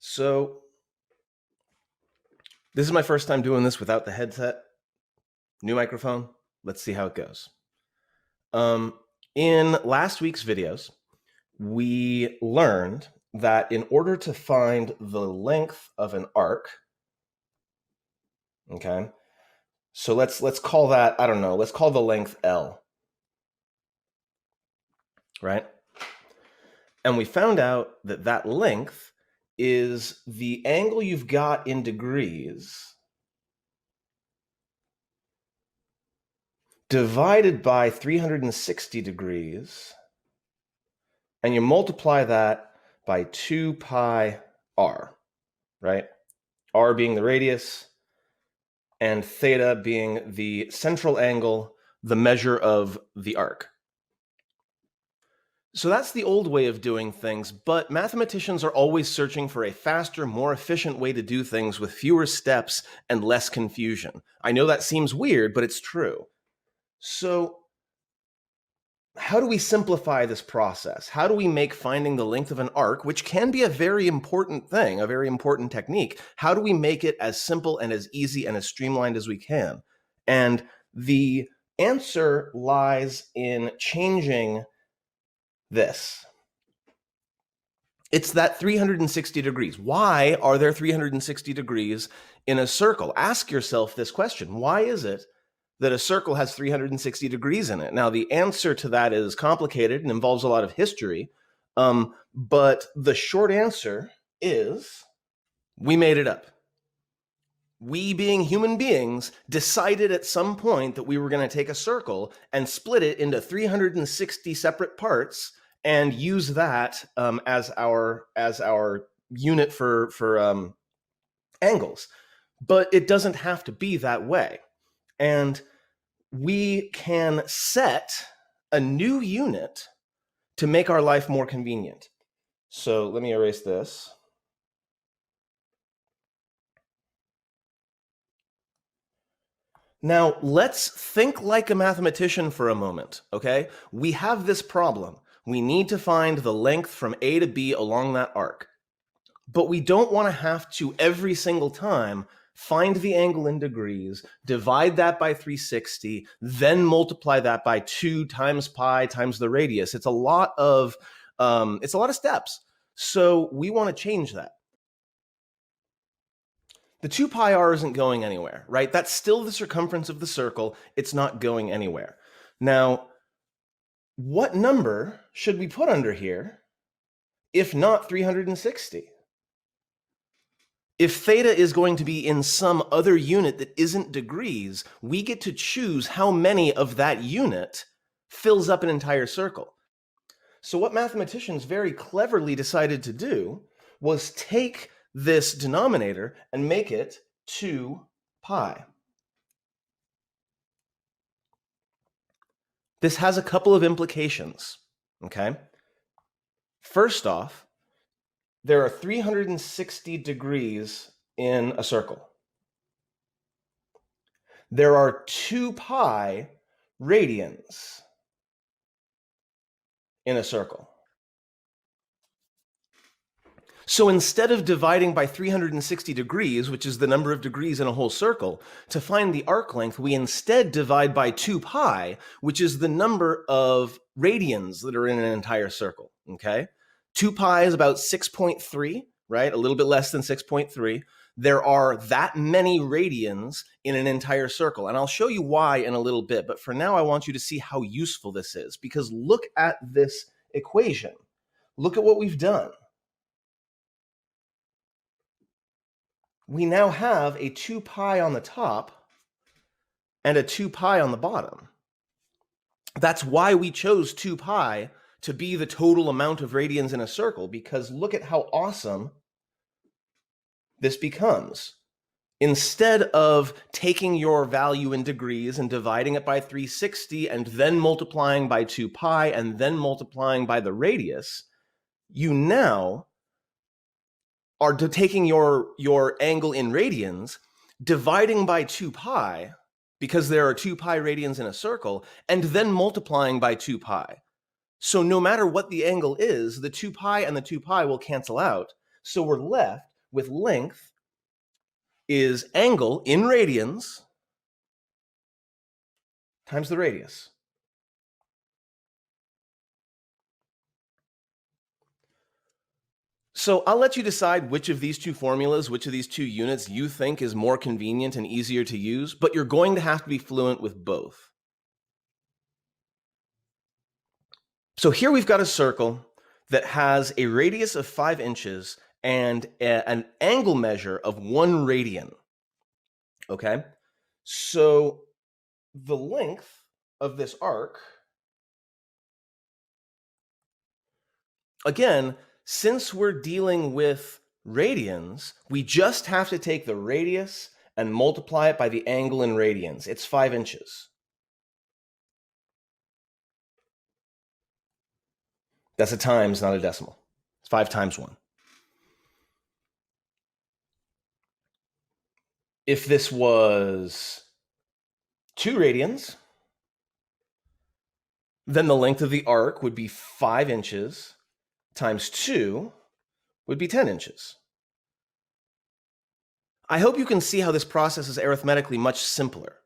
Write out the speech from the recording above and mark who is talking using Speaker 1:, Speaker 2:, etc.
Speaker 1: So this is my first time doing this without the headset. New microphone. Let's see how it goes. In last week's videos, we learned that in order to find the length of an arc, okay, so let's call that, I don't know, let's call the length L, right? And we found out that that length is the angle you've got in degrees divided by 360 degrees, and you multiply that by 2 pi r, right? R being the radius, and theta being the central angle, the measure of the arc. So that's the old way of doing things, but mathematicians are always searching for a faster, more efficient way to do things with fewer steps and less confusion. I know that seems weird, but it's true. So how do we simplify this process? How do we make finding the length of an arc, which can be a very important thing, a very important technique, how do we make it as simple and as easy and as streamlined as we can? And the answer lies in changing this. It's that 360 degrees. Why are there 360 degrees in a circle? Ask yourself this question. Why is it that a circle has 360 degrees in it? Now, the answer to that is complicated and involves a lot of history, but the short answer is we made it up. We, being human beings, decided at some point that we were going to take a circle and split it into 360 separate parts and use that as our unit for angles. But it doesn't have to be that way. And we can set a new unit to make our life more convenient. So let me erase this. Now, let's think like a mathematician for a moment, okay? We have this problem. We need to find the length from A to B along that arc. But we don't want to have to, every single time, find the angle in degrees, divide that by 360, then multiply that by 2 times pi times the radius. It's a lot of steps. So we want to change that. The 2 pi r isn't going anywhere, right? That's still the circumference of the circle. It's not going anywhere. Now, what number should we put under here if not 360? If theta is going to be in some other unit that isn't degrees, we get to choose how many of that unit fills up an entire circle. So what mathematicians very cleverly decided to do was take this denominator and make it 2 pi. This has a couple of implications, okay? First off, there are 360 degrees in a circle. There are 2 pi radians in a circle. So instead of dividing by 360 degrees, which is the number of degrees in a whole circle, to find the arc length, we instead divide by 2 pi, which is the number of radians that are in an entire circle, okay? 2 pi is about 6.3, right? A little bit less than 6.3. There are that many radians in an entire circle, and I'll show you why in a little bit, but for now I want you to see how useful this is, because look at this equation. Look at what we've done. We now have a 2 pi on the top and a 2 pi on the bottom. That's why we chose 2 pi to be the total amount of radians in a circle, because look at how awesome this becomes. Instead of taking your value in degrees and dividing it by 360 and then multiplying by 2 pi and then multiplying by the radius, you now are taking your angle in radians, dividing by 2 pi, because there are 2 pi radians in a circle, and then multiplying by 2 pi. So no matter what the angle is, the 2 pi and the 2 pi will cancel out. So we're left with length is angle in radians times the radius. So I'll let you decide which of these two formulas, which of these two units you think is more convenient and easier to use, but you're going to have to be fluent with both. So here we've got a circle that has a radius of 5 inches and an angle measure of 1 radian. Okay? So the length of this arc, again, since we're dealing with radians, we just have to take the radius and multiply it by the angle in radians. It's 5 inches. That's a times, not a decimal. It's 5 times 1. If this was 2 radians, then the length of the arc would be 5 inches times 2 would be 10 inches. I hope you can see how this process is arithmetically much simpler.